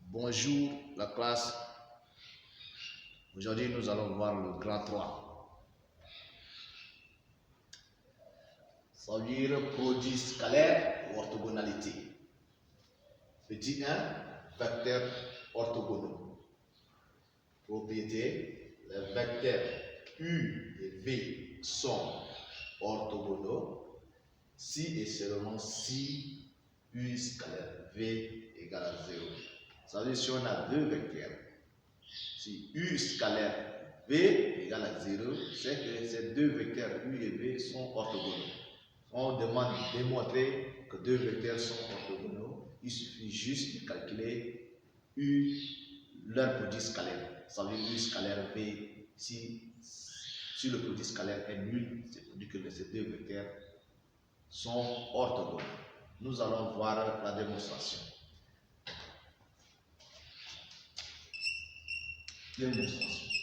Bonjour la classe. Aujourd'hui, nous allons voir le grand 3. Ça veut dire produit scalaire ou orthogonalité. Petit 1, vecteurs orthogonaux. Propriété, les vecteurs U et V sont orthogonaux si et seulement si U scalaire V égale à 0. Ça veut dire si on a deux vecteurs, si U scalaire V égale à 0, c'est que ces deux vecteurs U et V sont orthogonaux. On demande de démontrer que deux vecteurs sont orthogonaux. Il suffit juste de calculer leur produit scalaire. Ça veut dire U scalaire V. Si le produit scalaire est nul, c'est pour dire que ces deux vecteurs sont orthogonaux. Nous allons voir la démonstration. Démonstration.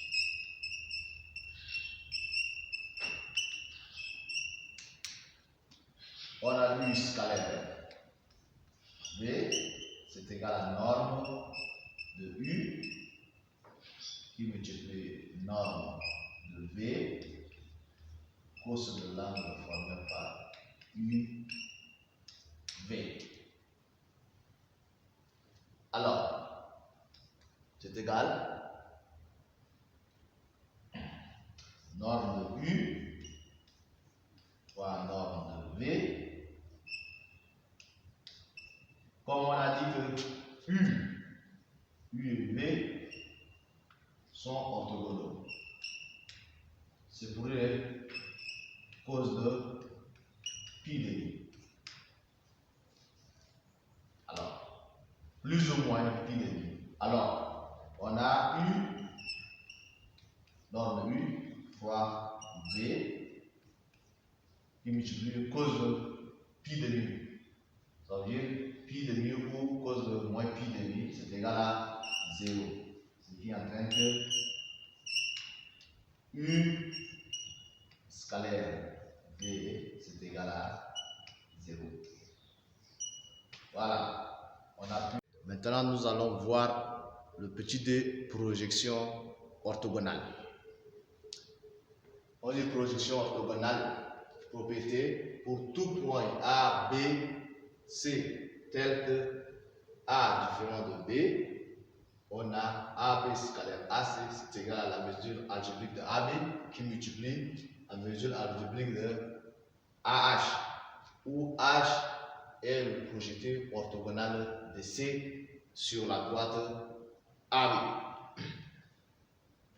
On a U scalaire V, c'est égal à norme de U qui multiplie norme de V, cos de l'angle formé par U, V. Alors, c'est égal norme de U fois norme de V. Comme on a dit que U et V sont orthogonaux. C'est pour cause de pi de U. Alors, plus ou moins pi de U. Alors, on a U, norme de U, fois V, qui multiplie cause de pi de U. Ça veut dire pi de mu ou cause de moins pi de mu, c'est égal à 0. Ce qui entraîne que U scalaire V, c'est égal à 0. Voilà. On a pu. Maintenant, nous allons voir le petit d projection orthogonale. On dit projection orthogonale, propriété pour tout point A, B, C, tel que A différent de B, on a AB scalaire AC, c'est égal à la mesure algébrique de AB qui multiplie la mesure algébrique de AH, où H est le projeté orthogonal de C sur la droite AB.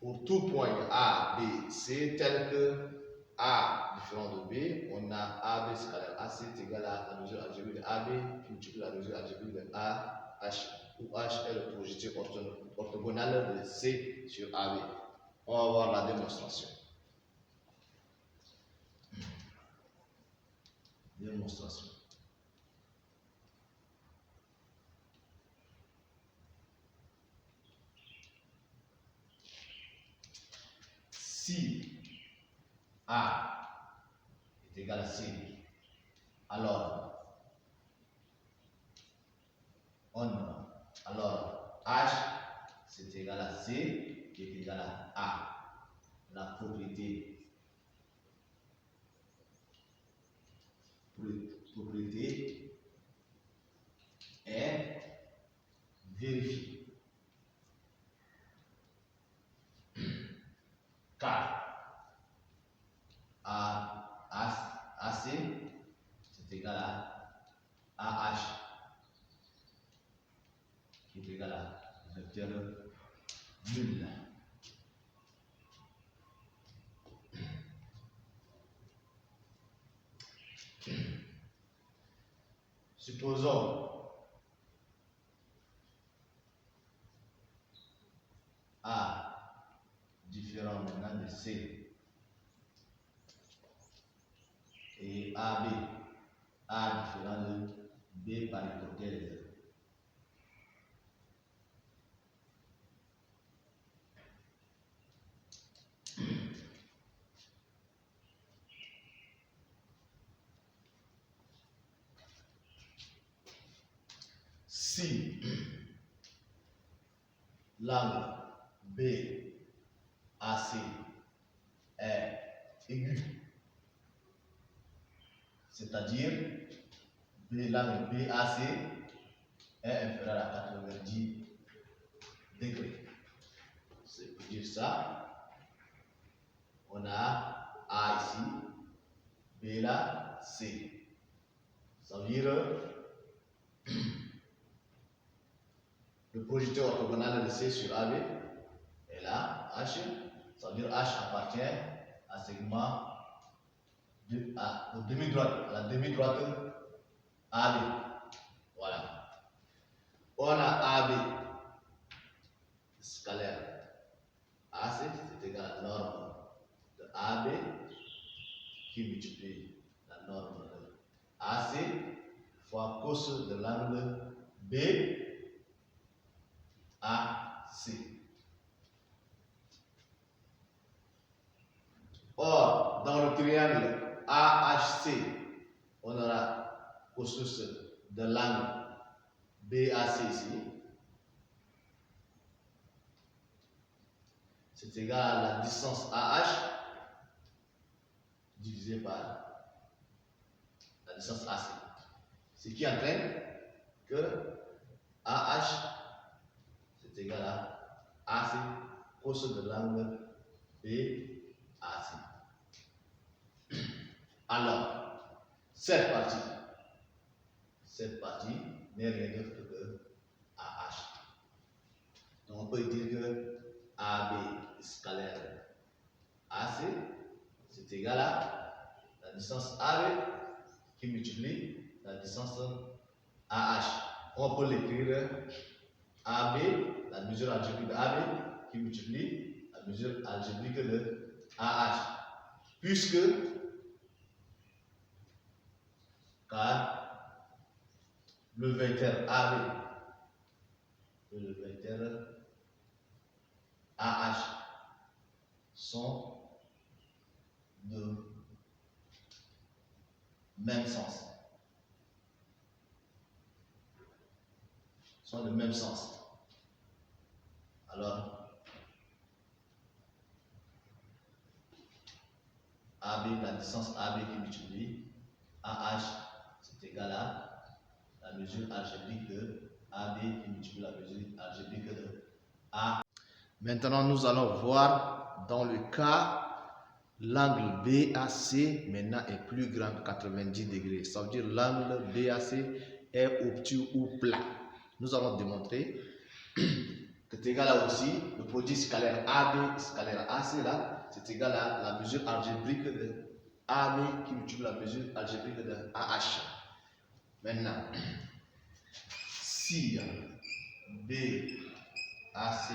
Pour tout point A, B, C, tel que A différent de B, on a AB scalaire AC est égal à la mesure algébrique de AB qui multiplie la mesure algébrique de AH, où H est le projeté orthogonal de C sur AB. On va voir la démonstration. Démonstration. Si A est égal à C, alors H c'est égal à C qui est égal à A. La propriété est vérifiée. Car AC c'est égal à AH qui est égal à vecteur nul. Supposons A différent maintenant de C et AB, A différent de B par hypothèse. Si l'angle BAC est aigu, c'est-à-dire l'angle BAC est inférieur à 90 degrés. C'est pour dire ça, on a A ici, B là, C. Ça veut dire le projecteur orthogonal de C sur AB est là, H. Ça veut dire H appartient à segment à la demi-droite AB. Voilà. On a AB scalaire AC, c'est égal à la norme de AB qui multiplie la norme de AC fois cos de l'angle BAC. Or, dans le triangle AHC, on aura cosinus de l'angle BAC ici. C'est égal à la distance AH divisé par la distance AC. Ce qui entraîne que AH c'est égal à AC cos de l'angle BAC. Alors, cette partie n'est rien d'autre que AH. Donc on peut dire que AB scalaire AC, c'est égal à la distance AB qui multiplie la distance AH. On peut l'écrire AB, la mesure algébrique de AB qui multiplie la mesure algébrique de AH. Puisque, car le vecteur AB et le vecteur AH sont de même sens. Alors, AB, la distance AB qui multiplie AH, c'est égal à la mesure algébrique de AB qui multiplie la mesure algébrique de A. Maintenant, nous allons voir dans le cas l'angle BAC maintenant est plus grand que 90 degrés. Ça veut dire l'angle BAC est obtus ou plat. Nous allons démontrer que c'est égal à aussi le produit scalaire AB scalaire AC là, c'est égal à la mesure algébrique de AB qui multiplie la mesure algébrique de AH. Maintenant, si BAC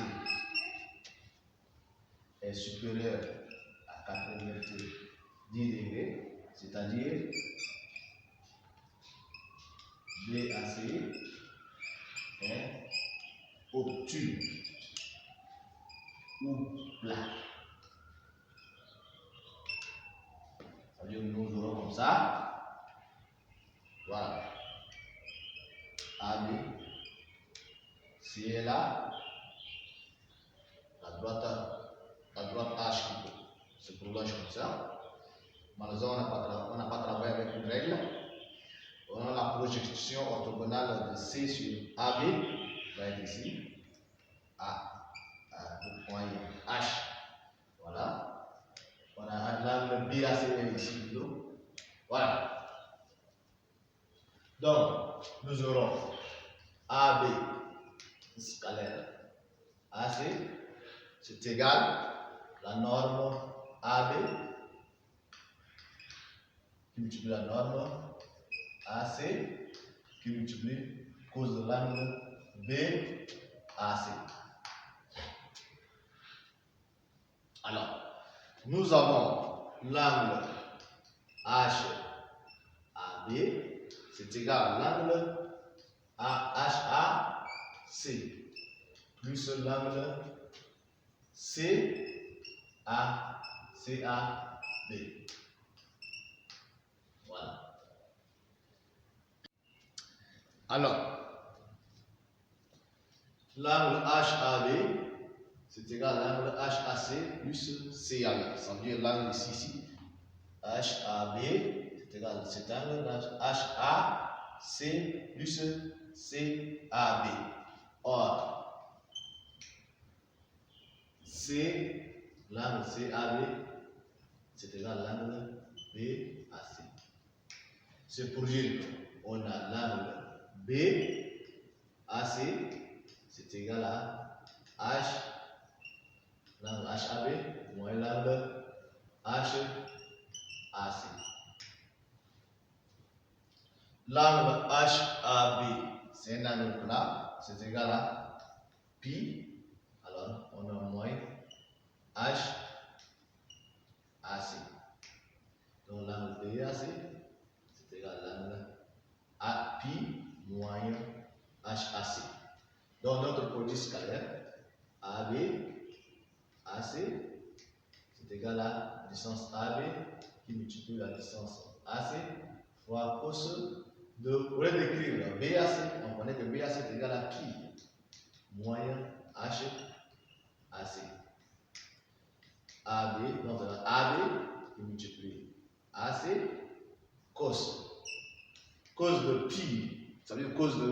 est supérieur à 90 degrés, c'est-à-dire BAC est obtus ou plat. Ça veut dire que nous aurons comme ça, voilà, AB, C est là, la droite H qui se prolonge comme ça. Malheureusement, on n'a pas travaillé avec une règle. On a la projection orthogonale de C sur AB, va être ici, le point H. Voilà. On a l'angle BAC ici, voilà. Donc, nous aurons AB scalaire AC, c'est égal à la norme AB qui multiplie la norme AC qui multiplie cause de l'angle BAC. Alors, nous avons l'angle HAB, c'est égal à l'angle AHAC plus l'angle CAB. Voilà. Alors, L'angle HAB, c'est égal à l'angle HAC plus CAB. Ça veut dire l'angle ici. HAB, c'est égal à cet angle HAC plus CAB. Or, l'angle CAB, c'est égal à l'angle BAC. C'est pour dire qu'on a l'angle BAC, c'est égal à l'angle HAB moins l'angle HAC. L'angle HAB, c'est un angle plat, c'est égal à pi. Alors, on a moins HAC. Donc, l'angle BAC, c'est égal à l'angle pi moins HAC. Donc, notre produit scalaire AB, AC, c'est égal à la distance AB qui multiplie la distance AC fois cos de. Au lieu d'écrire BAC, on connaît que BAC est égal à pi moins HAC. AB, donc AB qui multiplie AC, cos de pi, ça veut dire cos de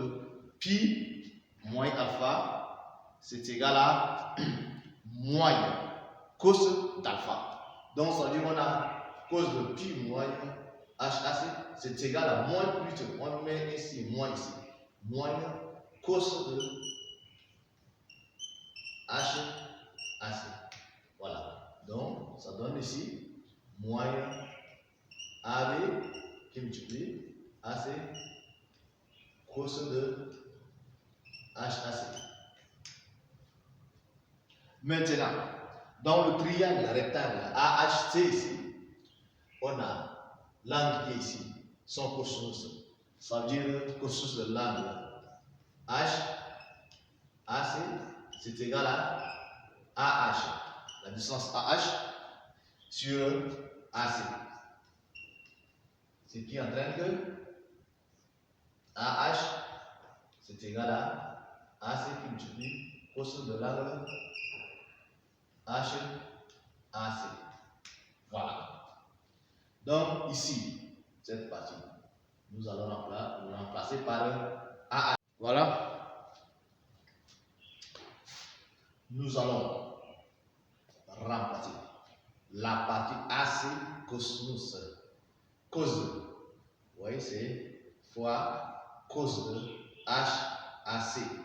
pi moins alpha, c'est égal à moins cos d'alpha. Donc ça veut dire qu'on a cos de pi moins HAC, c'est égal à moins plutôt, on met ici, moins cos de HAC. Voilà. Donc ça donne ici moins AB qui multiplie AC cos de HAC. Maintenant, dans le triangle rectangle AHC ici, on a l'angle qui est ici, son cosinus. Ça veut dire cosinus de l'angle HAC, c'est égal à AH. La distance AH sur AC. Ce qui entraîne que AH, c'est égal à AC qui multiplie cosinus de l'angle HAC. Voilà. Donc ici, cette partie, nous allons la remplacer par AH. Voilà. Nous allons remplacer la partie AC cosinus. Cos, vous voyez, c'est fois cos de HAC.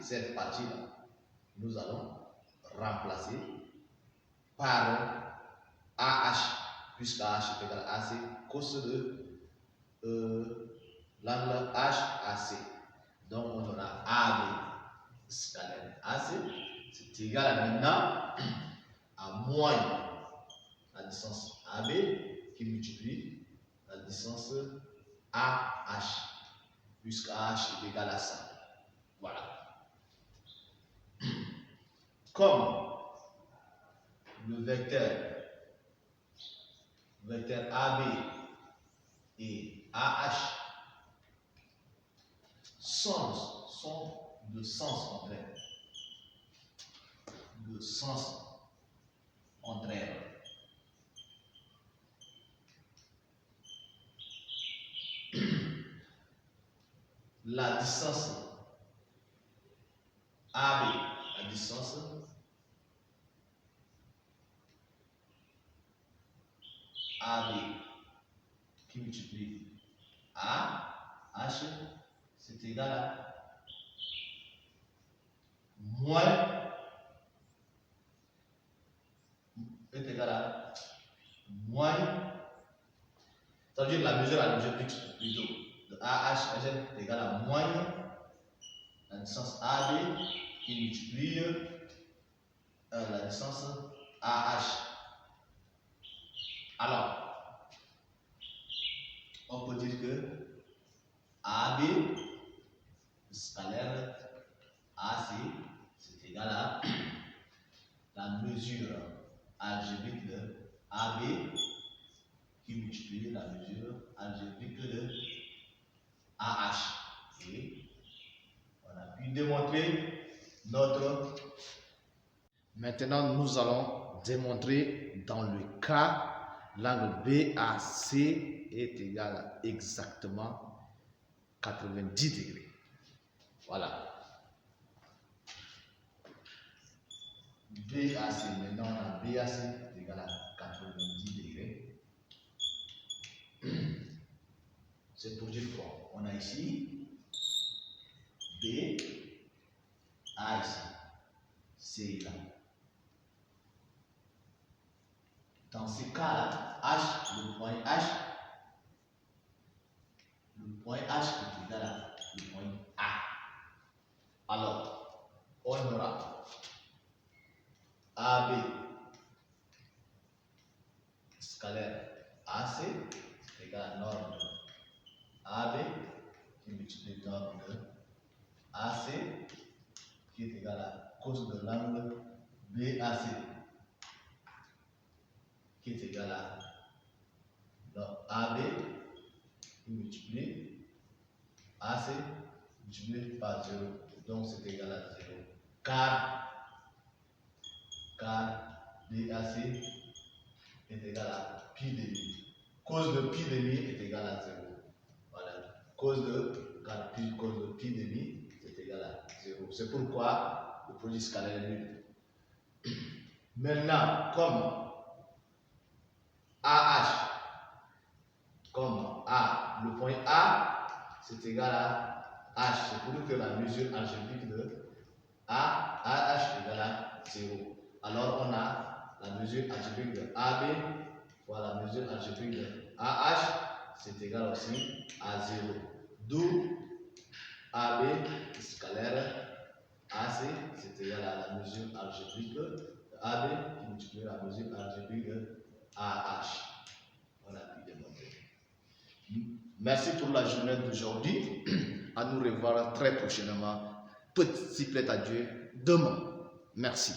Cette partie-là, nous allons remplacer par AH, puisque AH est égal à AC, cos de l'angle HAC. Donc on aura AB scalaire AC, c'est égal à maintenant à moins la distance AB qui multiplie la distance AH, puisque AH est égal à ça. Voilà. Comme le vecteur AB et AH sont de sens contraire. La distance AB, la distance AB qui multiplie AH, c'est égal à moins est égal à moins, ça veut dire la mesure plutôt de AH est égal à moins la distance AB qui multiplie la distance AH. Alors, on peut dire que AB scalaire AC, c'est égal à la mesure algébrique de AB qui multiplie la mesure algébrique de AH. Et on a pu démontrer notre... Maintenant, nous allons démontrer dans le cas, l'angle BAC est égal à exactement 90 degrés. Voilà. BAC, maintenant on a BAC est égal à 90 degrés. C'est pour dire quoi? On a ici B, A ici, C là. Dans ce cas-là, H, le point H est égal à le point A. Alors, on aura AB scalaire AC est égal à norme de AB qui multiplie norme de AC qui est égal à cos de l'angle BAC qui est égal à AB qui multiplie AC multiplié par 0, donc c'est égal à 0. Car BAC est égal à pi demi. Cos de pi demi est égal à 0. Voilà. Cos de pi demi est égal à 0. C'est pourquoi le produit scalaire est nul. Maintenant, comme le point A, c'est égal à H. C'est pour dire que la mesure algébrique de AH est égale à 0. Alors, on a la mesure algébrique de AB fois la mesure algébrique de AH, c'est égal aussi à 0. D'où AB scalaire AC, c'est égal à la mesure algébrique de AB qui multiplie la mesure algébrique de AH. On a pu démontrer. Merci pour la journée d'aujourd'hui. À nous revoir très prochainement. Petit plaît à Dieu demain. Merci.